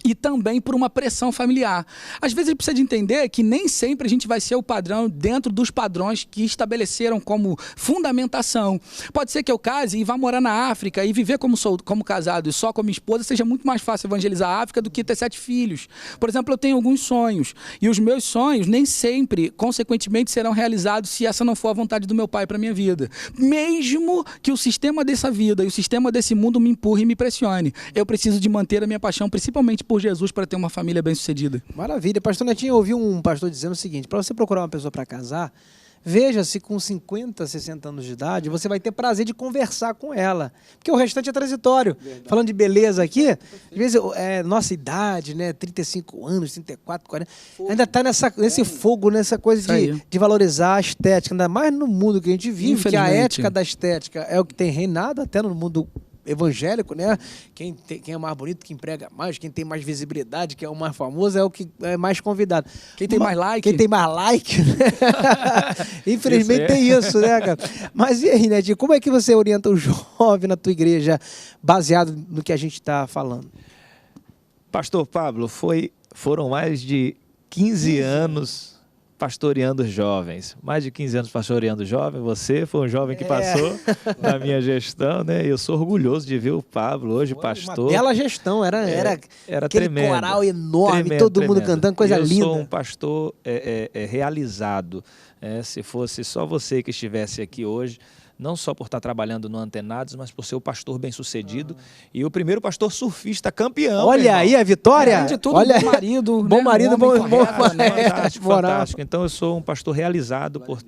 E também por uma pressão familiar. Às vezes a gente precisa de entender que nem sempre a gente vai ser o padrão dentro dos padrões que estabeleceram como fundamentação. Pode ser que eu case e vá morar na África e viver como casado e só com a minha esposa seja muito mais fácil evangelizar a África do que ter 7 filhos. Por exemplo, eu tenho alguns sonhos e os meus sonhos nem sempre, consequentemente, serão realizados se essa não for a vontade do meu pai para minha vida. Mesmo que o sistema dessa vida e o sistema desse mundo me empurre e me pressione, eu preciso de manter a minha paixão, principalmente por Jesus, para ter uma família bem-sucedida. Maravilha. Pastor Netinho, eu ouvi um pastor dizendo o seguinte, para você procurar uma pessoa para casar, veja se com 50, 60 anos de idade, você vai ter prazer de conversar com ela. Porque o restante é transitório. Verdade. Falando de beleza aqui, às vezes, nossa idade, né, 35 anos, 34, 40, ainda está nesse fogo, nessa coisa de valorizar a estética, ainda mais no mundo que a gente vive, que a ética da estética é o que tem reinado até no mundo evangélico, né? Quem é mais bonito, quem prega mais, quem tem mais visibilidade, quem é o mais famoso, é o que é mais convidado. Quem tem mais like. Quem tem mais like, né? Infelizmente tem isso, né, cara? Mas e aí, Netinho, como é que você orienta o jovem na tua igreja, baseado no que a gente está falando? Pastor Pablo, foram mais de 15 anos pastoreando jovens. Mais de 15 anos pastoreando jovem. Você foi um jovem que passou na minha gestão, né? Eu sou orgulhoso de ver o Pablo hoje pastor. Uma bela gestão, era aquele tremendo, coral enorme, todo mundo cantando, coisa linda. Eu sou um pastor realizado. Se fosse só você que estivesse aqui hoje, não só por estar trabalhando no Antenados, mas por ser o pastor bem-sucedido e o primeiro pastor surfista campeão. Olha aí a vitória! De tudo, olha, bom marido, bom marido, bom fantástico, fantástico. Então eu sou um pastor realizado por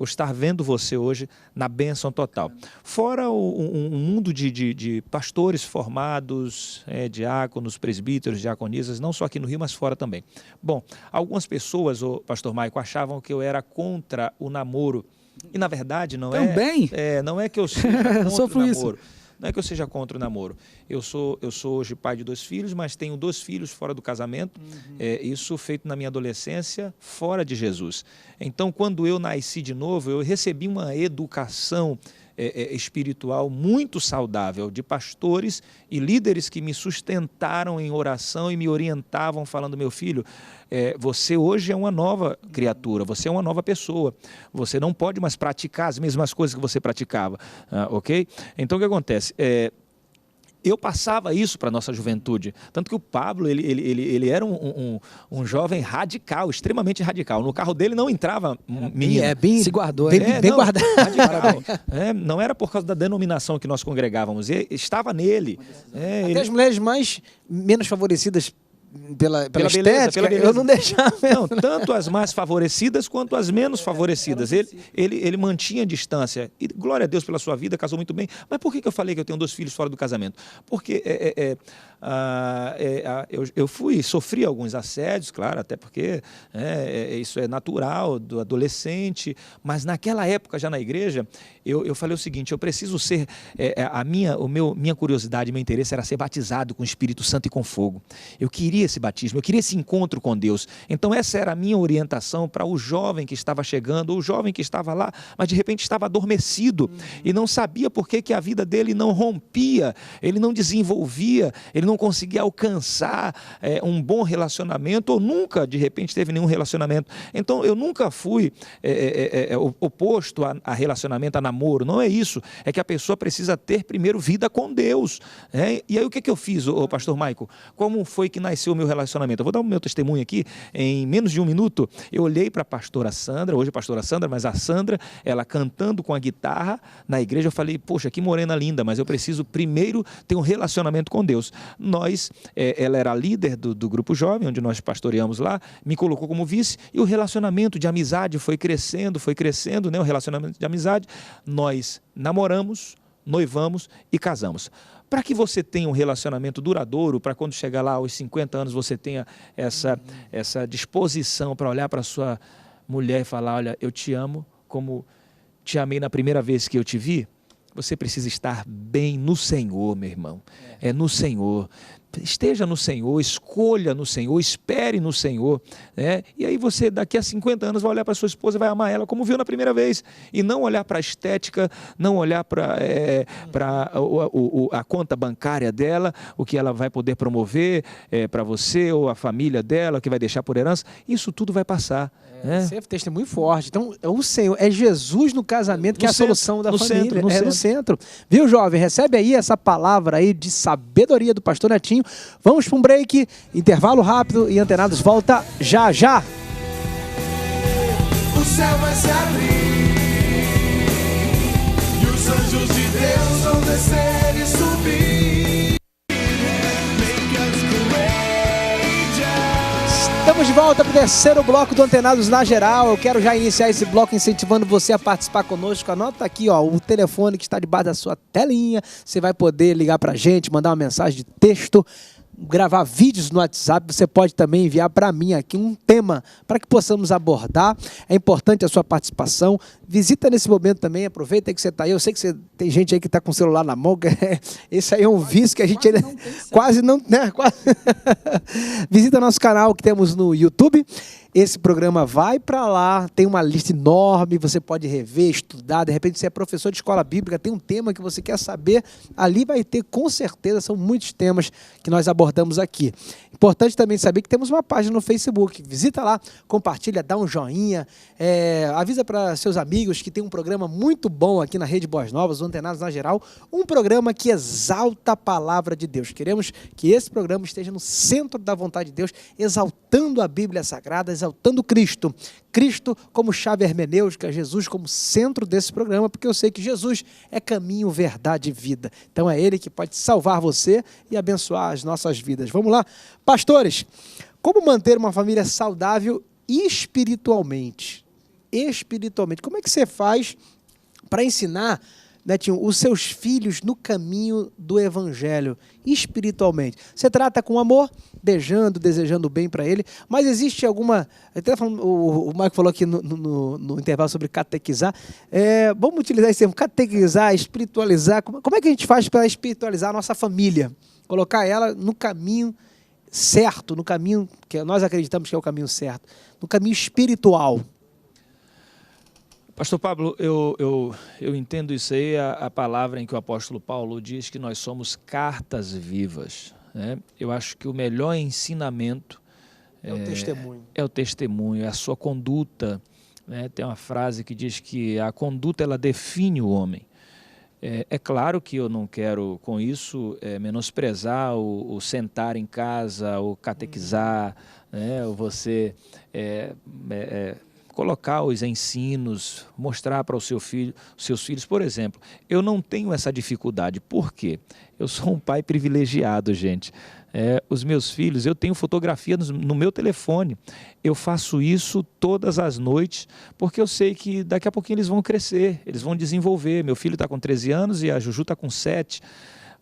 estar vendo você hoje na bênção total. Fora um mundo de pastores formados, diáconos, presbíteros, diaconisas, não só aqui no Rio, mas fora também. Bom, algumas pessoas, o pastor Maico, achavam que eu era contra o namoro E na verdade não Também? não é que eu seja contra sofro o isso. namoro. Não é que eu seja contra o namoro. Eu sou hoje pai de 2 filhos, mas tenho 2 filhos fora do casamento. Isso feito na minha adolescência, fora de Jesus. Então, quando eu nasci de novo, eu recebi uma educação espiritual muito saudável de pastores e líderes que me sustentaram em oração e me orientavam falando: meu filho, você hoje é uma nova criatura, você é uma nova pessoa, você não pode mais praticar as mesmas coisas que você praticava, ok? Então o que acontece? Eu passava isso para a nossa juventude, tanto que o Pablo ele era um jovem radical, extremamente radical. No carro dele não entrava menina. Bem, Se guardou, bem, né? bem guardado. Radical. Não era por causa da denominação que nós congregávamos, estava nele. Até as mulheres menos favorecidas pela estética, pela beleza. eu não deixava. Não, tanto as mais favorecidas quanto as menos favorecidas. Ele mantinha a distância. E glória a Deus pela sua vida, casou muito bem. Mas por que eu falei que eu tenho 2 filhos fora do casamento? Porque eu sofri alguns assédios, claro, até porque isso é natural do adolescente. Mas naquela época, já na igreja, eu falei o seguinte: eu preciso ser, minha curiosidade, meu interesse era ser batizado com o Espírito Santo e com fogo. Eu queria esse batismo, eu queria esse encontro com Deus. Então essa era a minha orientação para o jovem que estava chegando, ou o jovem que estava lá, mas de repente estava adormecido e não sabia por que a vida dele não rompia, ele não desenvolvia, ele não conseguia alcançar um bom relacionamento, ou nunca de repente teve nenhum relacionamento. Então eu nunca fui oposto a relacionamento, a namoro. Não é isso, é que a pessoa precisa ter primeiro vida com Deus. E aí o que eu fiz, pastor Maico? Como foi que nasceu o meu relacionamento? Eu vou dar o meu testemunho aqui. Em menos de 1 minuto, eu olhei para a pastora Sandra, hoje a pastora Sandra, mas a Sandra, ela cantando com a guitarra na igreja. Eu falei: poxa, que morena linda, mas eu preciso primeiro ter um relacionamento com Deus. Ela era líder do grupo jovem, onde nós pastoreamos lá, me colocou como vice, e o relacionamento de amizade foi crescendo, né? O relacionamento de amizade. Nós namoramos, noivamos e casamos. Para que você tenha um relacionamento duradouro, para quando chegar lá aos 50 anos você tenha essa disposição para olhar para a sua mulher e falar: olha, eu te amo como te amei na primeira vez que eu te vi, você precisa estar bem no Senhor, meu irmão. É no Senhor. Esteja no Senhor, escolha no Senhor, espere no Senhor, né? E aí você, daqui a 50 anos, vai olhar para sua esposa e vai amar ela como viu na primeira vez, e não olhar para a estética, não olhar para a conta bancária dela, o que ela vai poder promover para você, ou a família dela, o que vai deixar por herança. Isso tudo vai passar. Você é testemunho forte. Então, o Senhor, é Jesus no casamento que é a solução da família. No centro. Viu, jovem? Recebe aí essa palavra aí de sabedoria do pastor Netinho. Vamos para um break, intervalo rápido, e Antenados volta já já. O céu vai se abrir e os anjos de Deus vão descer e subir. Estamos de volta para o 3º bloco do Antenados na Geral. Eu quero já iniciar esse bloco incentivando você a participar conosco. Anota aqui, o telefone que está debaixo da sua telinha. Você vai poder ligar para a gente, mandar uma mensagem de texto, gravar vídeos no WhatsApp. Você pode também enviar para mim aqui um tema para que possamos abordar. É importante a sua participação. Visita nesse momento também, aproveita que você está aí. Eu sei que tem gente aí que está com o celular na mão. Esse aí é um vício que a gente quase não... Né? Visita nosso canal que temos no YouTube. Esse programa vai para lá, tem uma lista enorme, você pode rever, estudar. De repente você é professor de escola bíblica, tem um tema que você quer saber, ali vai ter, com certeza, são muitos temas que nós abordamos aqui. Importante também saber que temos uma página no Facebook. Visita lá, compartilha, dá um joinha, avisa para seus amigos que tem um programa muito bom aqui na Rede Boas Novas, o Antenados na Geral, um programa que exalta a palavra de Deus. Queremos que esse programa esteja no centro da vontade de Deus, exaltando a Bíblia Sagrada, exaltando Cristo. Cristo como chave hermenêutica, Jesus como centro desse programa, porque eu sei que Jesus é caminho, verdade e vida. Então é Ele que pode salvar você e abençoar as nossas vidas. Vamos lá? Pastores, como manter uma família saudável espiritualmente? Espiritualmente. Como é que você faz para ensinar Netinho, os seus filhos no caminho do evangelho, espiritualmente? Você trata com amor, beijando, desejando bem para ele, mas existe alguma... Até falando, o Marco falou aqui no intervalo sobre catequizar. Vamos utilizar esse termo, catequizar, espiritualizar. Como é que a gente faz para espiritualizar a nossa família? Colocar ela no caminho certo, no caminho que nós acreditamos que é o caminho certo, no caminho espiritual. Pastor Pablo, eu entendo isso aí, a palavra em que o apóstolo Paulo diz que nós somos cartas vivas, né? Eu acho que o melhor ensinamento é o testemunho. É o testemunho, é a sua conduta, né? Tem uma frase que diz que a conduta ela define o homem. É claro que eu não quero com isso menosprezar o sentar em casa, o catequizar, né? Ou você colocar os ensinos, mostrar para os seus filhos. Por exemplo, eu não tenho essa dificuldade. Por quê? Eu sou um pai privilegiado, gente. Os meus filhos, eu tenho fotografia no meu telefone. Eu faço isso todas as noites, porque eu sei que daqui a pouquinho eles vão crescer, eles vão desenvolver. Meu filho está com 13 anos e a Juju está com 7.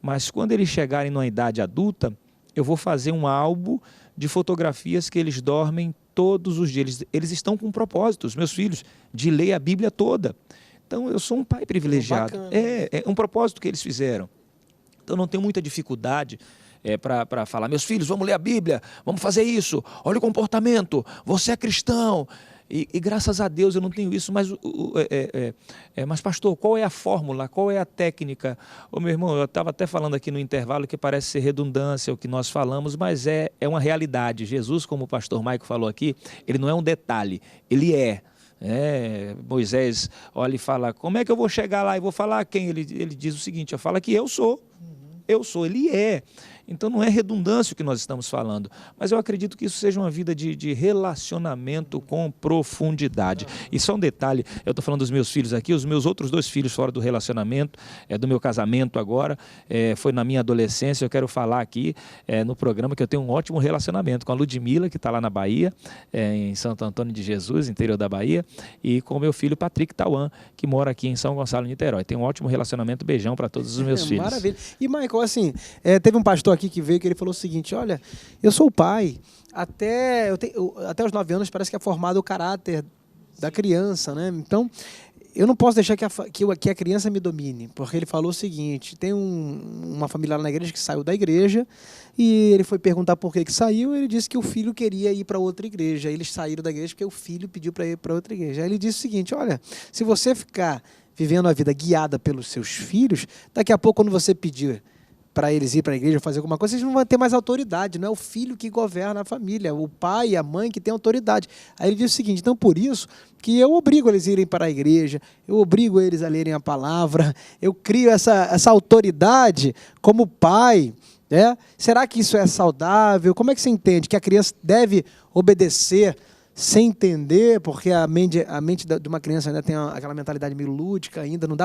Mas quando eles chegarem numa idade adulta, eu vou fazer um álbum de fotografias que eles dormem todos os dias. Eles estão com um propósito, os meus filhos, de ler a Bíblia toda. Então, eu sou um pai privilegiado. É um propósito que eles fizeram. Então, não tenho muita dificuldade para falar, meus filhos, vamos ler a Bíblia, vamos fazer isso, olha o comportamento, você é cristão. E graças a Deus eu não tenho isso, mas pastor, qual é a fórmula, qual é a técnica? Ô, meu irmão, eu estava até falando aqui no intervalo que parece ser redundância o que nós falamos, mas é uma realidade. Jesus, como o pastor Maico falou aqui, ele não é um detalhe, ele é. Moisés olha e fala, como é que eu vou chegar lá e vou falar a quem? Ele diz o seguinte, eu falo que eu sou, ele é. Então não é redundância o que nós estamos falando, mas eu acredito que isso seja uma vida de relacionamento com profundidade. E só um detalhe, eu estou falando dos meus filhos aqui, os meus outros 2 filhos fora do relacionamento, do meu casamento agora, foi na minha adolescência. Eu quero falar aqui no programa que eu tenho um ótimo relacionamento com a Ludmila, que está lá na Bahia, em Santo Antônio de Jesus, interior da Bahia, e com o meu filho Patrick Tauan, que mora aqui em São Gonçalo, Niterói. Tem um ótimo relacionamento, beijão para todos os meus filhos. Maravilha. E Michael, assim, teve um pastor aqui que veio que ele falou o seguinte, olha, eu sou o pai, até os 9 anos parece que é formado o caráter da criança, né? Então, eu não posso deixar que a criança me domine, porque ele falou o seguinte, tem uma família lá na igreja que saiu da igreja e ele foi perguntar por que saiu, ele disse que o filho queria ir para outra igreja, eles saíram da igreja porque o filho pediu para ir para outra igreja. Aí ele disse o seguinte, olha, se você ficar vivendo a vida guiada pelos seus filhos, daqui a pouco quando você pedir para eles ir para a igreja fazer alguma coisa, vocês não vão ter mais autoridade, não é o filho que governa a família, o pai e a mãe que tem autoridade. Aí ele diz o seguinte, então por isso que eu obrigo eles a irem para a igreja, eu obrigo eles a lerem a palavra, eu crio essa autoridade como pai, né? Será que isso é saudável? Como é que você entende que a criança deve obedecer sem entender, porque a mente de uma criança ainda tem aquela mentalidade meio lúdica, ainda não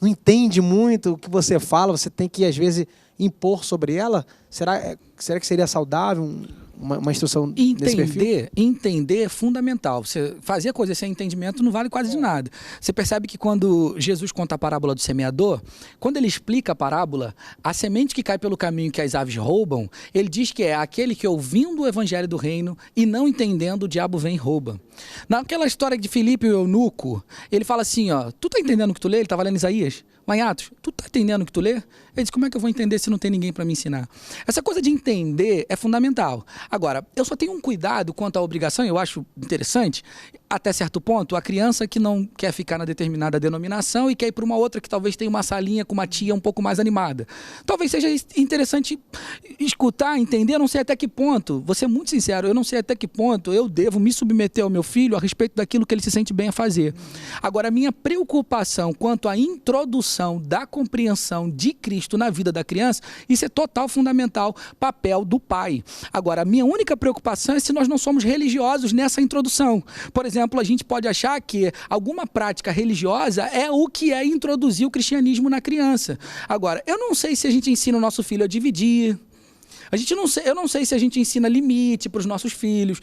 entende muito o que você fala, você tem que, às vezes, impor sobre ela? Será que seria saudável uma instrução nesse perfil? Entender é fundamental. Você fazer coisa sem entendimento não vale quase de nada. Você percebe que quando Jesus conta a parábola do semeador, quando ele explica a parábola, a semente que cai pelo caminho que as aves roubam, ele diz que é aquele que ouvindo o evangelho do reino e não entendendo, o diabo vem e rouba. Naquela história de Filipe e o eunuco, ele fala assim, ó, tu tá entendendo o que tu lê? Ele estava lendo Isaías. Lá em Atos, tu tá entendendo o que tu lê? Ele diz, como é que eu vou entender se não tem ninguém para me ensinar? Essa coisa de entender é fundamental. Agora, eu só tenho um cuidado quanto à obrigação, eu acho interessante, até certo ponto, a criança que não quer ficar na determinada denominação e quer ir para uma outra que talvez tenha uma salinha com uma tia um pouco mais animada. Talvez seja interessante escutar, entender, eu não sei até que ponto, vou ser muito sincero, eu não sei até que ponto eu devo me submeter ao meu filho a respeito daquilo que ele se sente bem a fazer. Agora, a minha preocupação quanto à introdução da compreensão de Cristo na vida da criança, isso é total, fundamental, papel do pai. Agora, a minha única preocupação é se nós não somos religiosos nessa introdução. Por exemplo, a gente pode achar que alguma prática religiosa é o que é introduzir o cristianismo na criança. Agora, eu não sei se a gente ensina o nosso filho a dividir, Eu não sei se a gente ensina limite para os nossos filhos.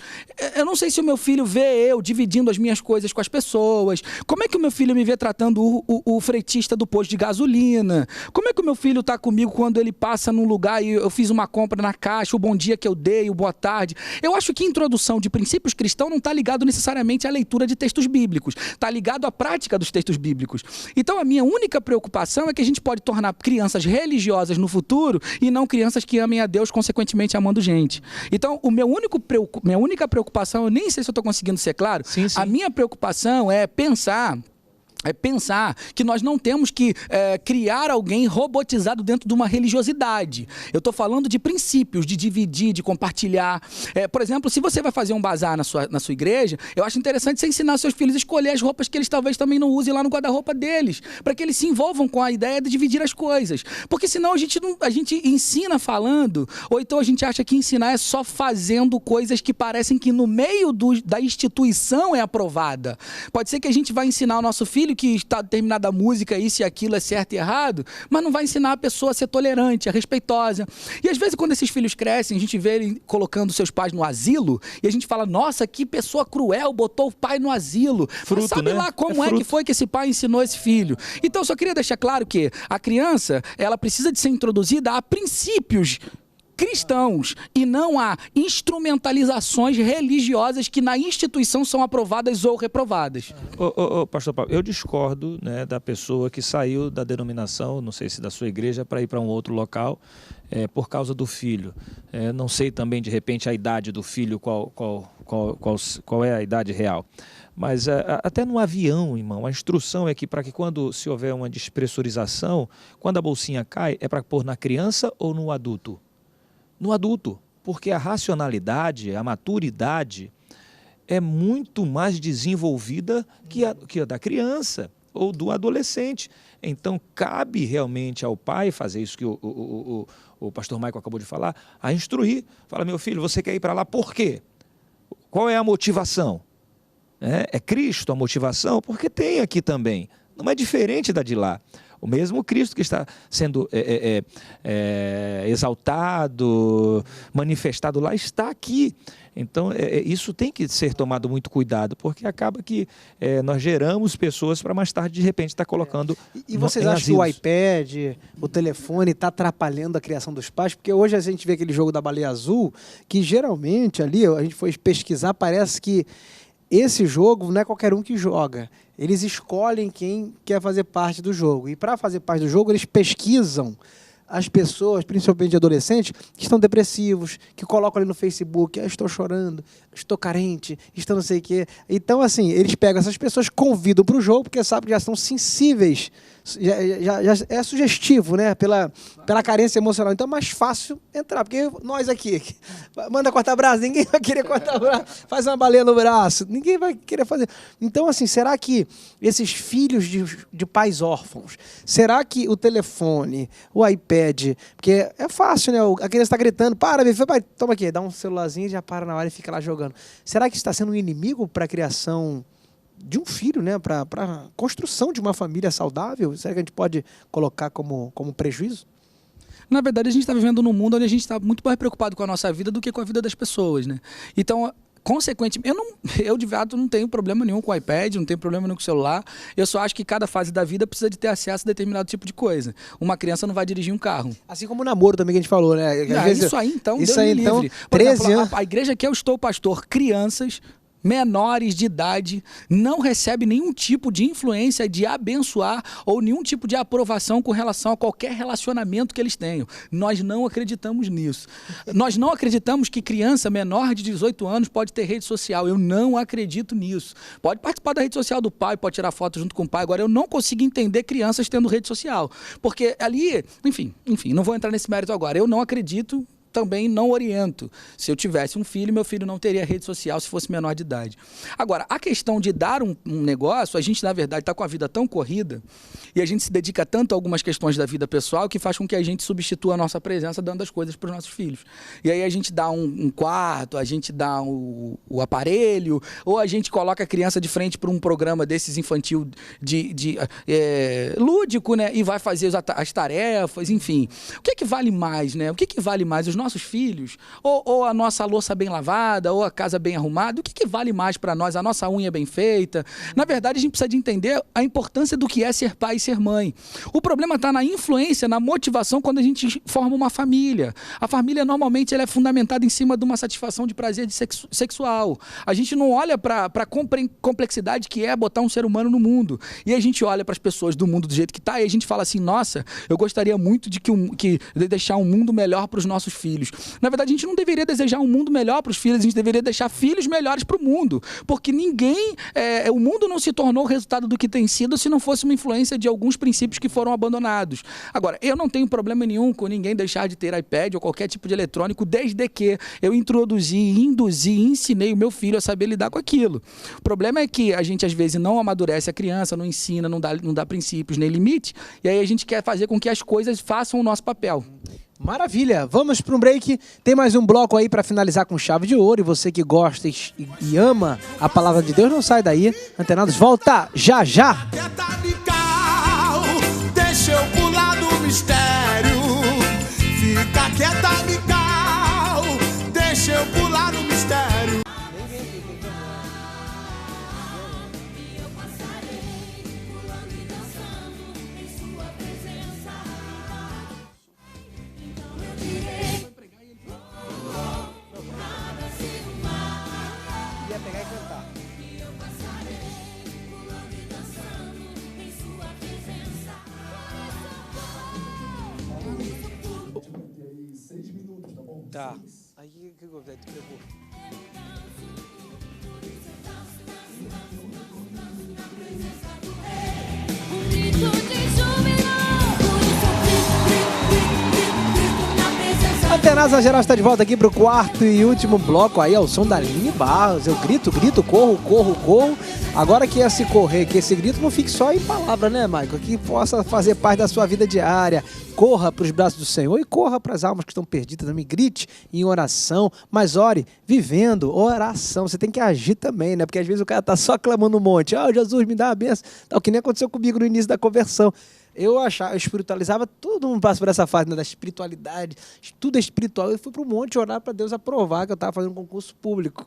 Eu não sei se o meu filho vê eu dividindo as minhas coisas com as pessoas. Como é que o meu filho me vê tratando o fretista do posto de gasolina? Como é que o meu filho está comigo quando ele passa num lugar e eu fiz uma compra na caixa, o bom dia que eu dei, o boa tarde? Eu acho que a introdução de princípios cristãos não está ligado necessariamente à leitura de textos bíblicos. Está ligado à prática dos textos bíblicos. Então, a minha única preocupação é que a gente pode tornar crianças religiosas no futuro e não crianças que amem a Deus, consequentemente amando gente. Então, minha única preocupação, eu nem sei se eu estou conseguindo ser claro, Sim. A minha preocupação é pensar que nós não temos que criar alguém robotizado dentro de uma religiosidade. Eu estou falando de princípios, de dividir, de compartilhar. Por exemplo, se você vai fazer um bazar na sua igreja, eu acho interessante você ensinar seus filhos a escolher as roupas que eles talvez também não usem lá no guarda-roupa deles, para que eles se envolvam com a ideia de dividir as coisas. Porque senão a gente ensina falando, ou então a gente acha que ensinar é só fazendo coisas que parecem que no meio da instituição é aprovada. Pode ser que a gente vai ensinar o nosso filho que está determinada música, isso e aquilo é certo e errado, mas não vai ensinar a pessoa a ser tolerante, a respeitosa. E às vezes quando esses filhos crescem, a gente vê ele colocando seus pais no asilo, e a gente fala, nossa, que pessoa cruel, botou o pai no asilo. Fruto, mas sabe, né? Lá como É que foi que esse pai ensinou esse filho. Então eu só queria deixar claro que a criança, ela precisa de ser introduzida a princípios cristãos e não a instrumentalizações religiosas que na instituição são aprovadas ou reprovadas. Pastor Paulo, eu discordo, né, da pessoa que saiu da denominação, não sei se da sua igreja, para ir para um outro local por causa do filho. Não sei também, de repente, a idade do filho, qual é a idade real. Mas até no avião, irmão, a instrução é que para que quando se houver uma despressurização, quando a bolsinha cai, é para pôr na criança ou no adulto? No adulto, porque a racionalidade, a maturidade é muito mais desenvolvida que a da criança ou do adolescente. Então, cabe realmente ao pai fazer isso que o pastor Michael acabou de falar, a instruir. Fala, meu filho, você quer ir para lá por quê? Qual é a motivação? É Cristo a motivação? Porque tem aqui também. Não é diferente da de lá. O mesmo Cristo que está sendo exaltado, manifestado lá, está aqui. Então, isso tem que ser tomado muito cuidado, porque acaba que nós geramos pessoas para mais tarde, de repente, estar colocando E vocês acham que o iPad, o telefone, está atrapalhando a criação dos pais? Porque hoje a gente vê aquele jogo da baleia azul, que geralmente ali, a gente foi pesquisar, parece que esse jogo não é qualquer um que joga. Eles escolhem quem quer fazer parte do jogo. E para fazer parte do jogo, eles pesquisam as pessoas, principalmente adolescentes, que estão depressivos, que colocam ali no Facebook, estou chorando, estou carente, estou não sei o quê. Então, assim, eles pegam essas pessoas, convidam para o jogo, porque sabem que já são sensíveis, já é sugestivo, né? Pela carência emocional. Então é mais fácil entrar, porque nós aqui, manda cortar braço, ninguém vai querer cortar braço, faz uma baleia no braço, ninguém vai querer fazer. Então, assim, será que esses filhos de pais órfãos, será que o telefone, o iPad, porque é fácil, né? A criança está gritando, para, meu filho, toma aqui, dá um celularzinho, já para na hora e fica lá jogando. Será que está sendo um inimigo para a criação de um filho, né? Para a construção de uma família saudável? Será que a gente pode colocar como prejuízo? Na verdade, a gente está vivendo num mundo onde a gente está muito mais preocupado com a nossa vida do que com a vida das pessoas, né? Então, consequentemente, eu de fato não tenho problema nenhum com o iPad, não tenho problema nenhum com o celular. Eu só acho que cada fase da vida precisa de ter acesso a determinado tipo de coisa. Uma criança não vai dirigir um carro. Assim como o namoro também que a gente falou, né? Isso aí, então, Deus me livre. Por 13 exemplo, anos. a igreja que eu estou pastor, crianças menores de idade não recebe nenhum tipo de influência de abençoar ou nenhum tipo de aprovação com relação a qualquer relacionamento que eles tenham. Nós não acreditamos nisso. Nós não acreditamos que criança menor de 18 anos pode ter rede social. Eu não acredito nisso. Pode participar da rede social do pai, pode tirar foto junto com o pai. Agora, eu não consigo entender crianças tendo rede social. Porque ali, enfim, não vou entrar nesse mérito agora. Eu não acredito, também não oriento. Se eu tivesse um filho, meu filho não teria rede social se fosse menor de idade. Agora, a questão de dar um negócio, a gente, na verdade, está com a vida tão corrida e a gente se dedica tanto a algumas questões da vida pessoal que faz com que a gente substitua a nossa presença dando as coisas para os nossos filhos. E aí a gente dá um quarto, a gente dá o aparelho, ou a gente coloca a criança de frente para um programa desses infantil lúdico, né? E vai fazer as tarefas, enfim. O que é que vale mais, né? O que é que vale mais? Os nossos filhos, ou a nossa louça bem lavada, ou a casa bem arrumada, o que vale mais para nós? A nossa unha bem feita? Na verdade, a gente precisa de entender a importância do que é ser pai e ser mãe. O problema está na influência, na motivação quando a gente forma uma família. A família, normalmente, ela é fundamentada em cima de uma satisfação de prazer sexual. A gente não olha para a complexidade que é botar um ser humano no mundo. E a gente olha para as pessoas do mundo do jeito que está e a gente fala assim, nossa, eu gostaria muito de deixar um mundo melhor para os nossos filhos. Na verdade, a gente não deveria desejar um mundo melhor para os filhos, a gente deveria deixar filhos melhores para o mundo, porque o mundo não se tornou o resultado do que tem sido se não fosse uma influência de alguns princípios que foram abandonados. Agora, eu não tenho problema nenhum com ninguém deixar de ter iPad ou qualquer tipo de eletrônico, desde que eu induzi e ensinei o meu filho a saber lidar com aquilo. O problema é que a gente, às vezes, não amadurece a criança, não ensina, não dá princípios nem limite, e aí a gente quer fazer com que as coisas façam o nosso papel. Maravilha, vamos para um break, tem mais um bloco aí para finalizar com chave de ouro, e você que gosta e ama a palavra de Deus, não sai daí, Antenados volta já já! Deixa eu pular do mistério, fica quieta, Mical, deixa eu pular do mistério. Tá. Aí o que eu pegou? Antenados Geral está de volta aqui para o quarto e último bloco aí, ao som da Aline Barros. Eu grito, corro. Agora que esse correr, que esse grito não fique só em palavra, né, Michael? Que possa fazer parte da sua vida diária. Corra para os braços do Senhor e corra para as almas que estão perdidas também. Grite em oração, mas ore vivendo oração. Você tem que agir também, né? Porque às vezes o cara tá só clamando um monte. Jesus, me dá a benção. Tal, que nem aconteceu comigo no início da conversão. Eu espiritualizava, todo mundo passa por essa fase, né, da espiritualidade, tudo é espiritual. Eu fui para um monte orar para Deus aprovar que eu estava fazendo um concurso público.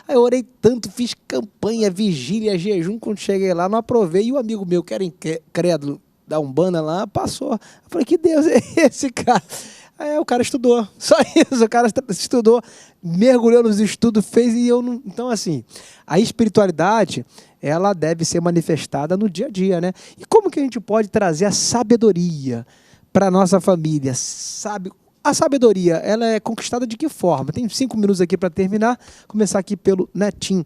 Aí eu orei tanto, fiz campanha, vigília, jejum, quando cheguei lá, não aprovei. E o amigo meu, que era incrédulo da Umbanda lá, passou. Eu falei, que Deus é esse, cara? Aí o cara estudou, só isso, o cara estudou, mergulhou nos estudos, fez e eu não... Então, assim, a espiritualidade, ela deve ser manifestada no dia a dia, né? E como que a gente pode trazer a sabedoria para a nossa família? A sabedoria, ela é conquistada de que forma? Tem 5 minutos aqui para terminar, começar aqui pelo Netinho.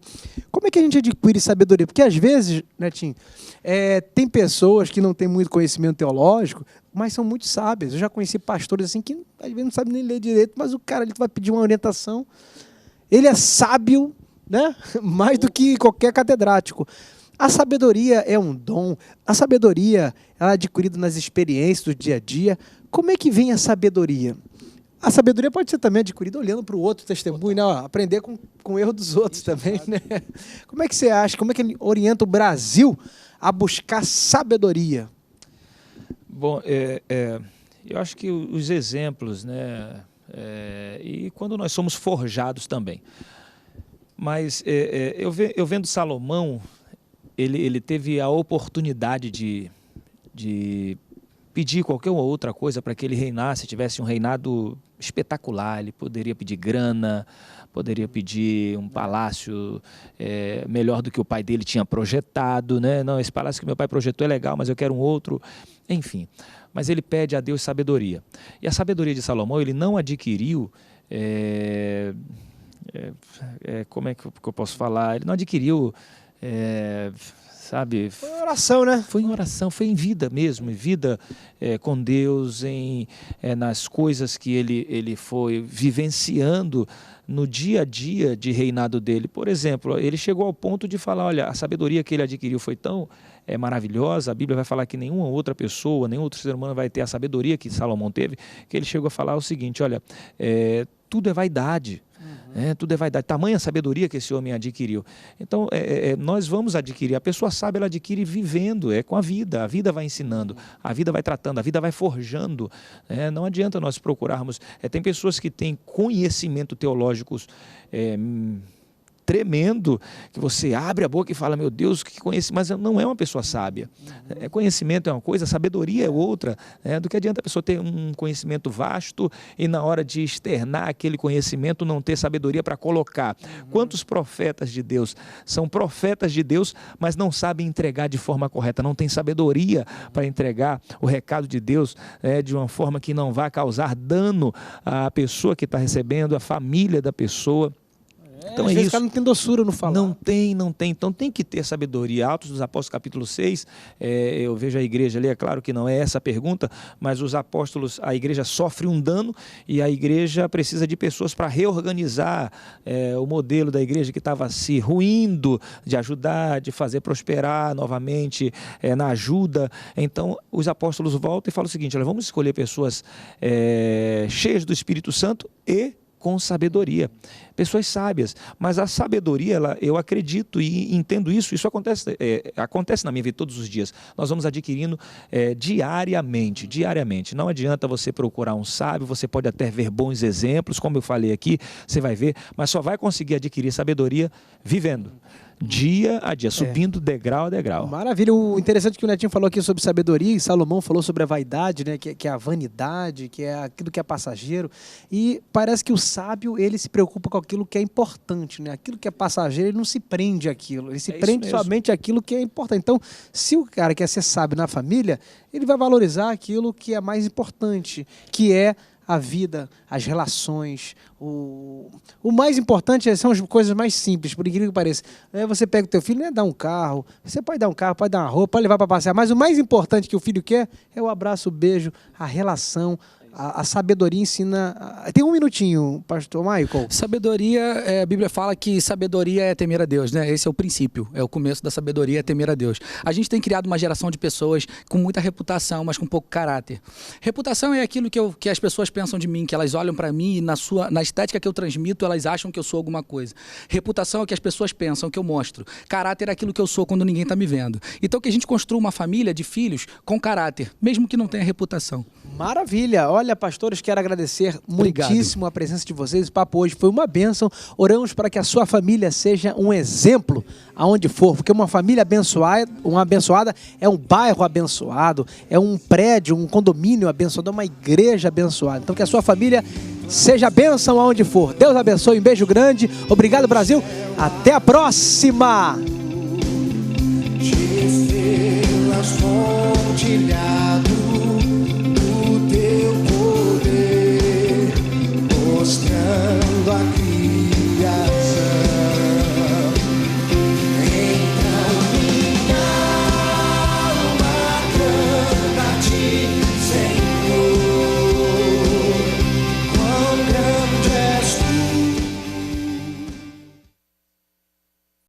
Como é que a gente adquire sabedoria? Porque às vezes, Netinho, tem pessoas que não têm muito conhecimento teológico, mas são muito sábias. Eu já conheci pastores assim que às vezes não sabem nem ler direito, mas o cara ele vai pedir uma orientação. Ele é sábio, né? Mais do que qualquer catedrático. A sabedoria é um dom. A sabedoria ela é adquirida nas experiências do dia a dia. Como é que vem a sabedoria? A sabedoria pode ser também adquirida olhando para o outro testemunho, né? Aprender com o erro dos outros também, né? Como é que você acha? Como é que ele orienta o Brasil a buscar sabedoria? Bom, eu acho que os exemplos, né? E quando nós somos forjados também. Mas eu vendo Salomão, ele teve a oportunidade de pedir qualquer outra coisa para que ele reinasse, tivesse um reinado espetacular. Ele poderia pedir grana, poderia pedir um palácio melhor do que o pai dele tinha projetado, né? Não, esse palácio que meu pai projetou é legal, mas eu quero um outro. Enfim, mas ele pede a Deus sabedoria. E a sabedoria de Salomão ele não adquiriu... como é que eu posso falar? Ele não adquiriu... sabe? Foi em oração, né? Foi em oração, foi em vida mesmo, em vida com Deus, nas coisas que ele foi vivenciando no dia a dia de reinado dele. Por exemplo, ele chegou ao ponto de falar, olha, a sabedoria que ele adquiriu foi tão maravilhosa, a Bíblia vai falar que nenhuma outra pessoa, nenhum outro ser humano vai ter a sabedoria que Salomão teve, que ele chegou a falar o seguinte, olha, tudo é vaidade. Tudo é vaidade. Tamanha sabedoria que esse homem adquiriu. Então, nós vamos adquirir. A pessoa sábia, ela adquire vivendo, com a vida. A vida vai ensinando, a vida vai tratando, a vida vai forjando. Não adianta nós procurarmos. Tem pessoas que têm conhecimento teológicos tremendo, que você abre a boca e fala, meu Deus, que conhece, mas não é uma pessoa sábia. Conhecimento é uma coisa, sabedoria é outra. Do que adianta a pessoa ter um conhecimento vasto e na hora de externar aquele conhecimento não ter sabedoria para colocar. Quantos profetas de Deus são profetas de Deus, mas não sabem entregar de forma correta, não tem sabedoria para entregar o recado de Deus de uma forma que não vai causar dano à pessoa que está recebendo, à família da pessoa. Então às vezes isso. O cara não tem doçura no falar. Não tem. Então tem que ter sabedoria. Atos dos Apóstolos, capítulo 6, eu vejo a igreja ali, é claro que não é essa a pergunta, mas os apóstolos, a igreja sofre um dano e a igreja precisa de pessoas para reorganizar o modelo da igreja que estava se ruindo, de ajudar, de fazer prosperar novamente na ajuda. Então os apóstolos voltam e falam o seguinte, olha, vamos escolher pessoas cheias do Espírito Santo e com sabedoria, pessoas sábias, mas a sabedoria, eu acredito e entendo isso acontece na minha vida todos os dias, nós vamos adquirindo diariamente, não adianta você procurar um sábio, você pode até ver bons exemplos, como eu falei aqui, você vai ver, mas só vai conseguir adquirir sabedoria vivendo, dia a dia, subindo degrau a degrau. Maravilha, o interessante que o Netinho falou aqui sobre sabedoria, e Salomão falou sobre a vaidade, né, que é a vanidade, que é aquilo que é passageiro, e parece que o sábio, ele se preocupa com aquilo que é importante, né? Aquilo que é passageiro, ele não se prende àquilo, ele se prende somente àquilo que é importante. Então, se o cara quer ser sábio na família, ele vai valorizar aquilo que é mais importante, que é a vida, as relações. O mais importante são as coisas mais simples, por incrível que pareça. Você pega o teu filho, né, dá um carro, você pode dar um carro, pode dar uma roupa, pode levar para passear, mas o mais importante que o filho quer é o abraço, o beijo, a relação. A sabedoria ensina... Tem um minutinho, pastor Michael. Sabedoria, a Bíblia fala que sabedoria é temer a Deus, né? Esse é o princípio, é o começo da sabedoria, é temer a Deus. A gente tem criado uma geração de pessoas com muita reputação, mas com pouco caráter. Reputação é aquilo que as pessoas pensam de mim, que elas olham para mim e na estética que eu transmito, elas acham que eu sou alguma coisa. Reputação é o que as pessoas pensam, que eu mostro. Caráter é aquilo que eu sou quando ninguém está me vendo. Então que a gente construa uma família de filhos com caráter, mesmo que não tenha reputação. Maravilha! Olha, pastores, quero agradecer muitíssimo a presença de vocês. O papo hoje foi uma bênção. Oramos para que a sua família seja um exemplo aonde for, porque uma família abençoada é um bairro abençoado, é um prédio, um condomínio abençoado, é uma igreja abençoada. Então que a sua família seja bênção aonde for. Deus abençoe, um beijo grande. Obrigado, Brasil. Até a próxima!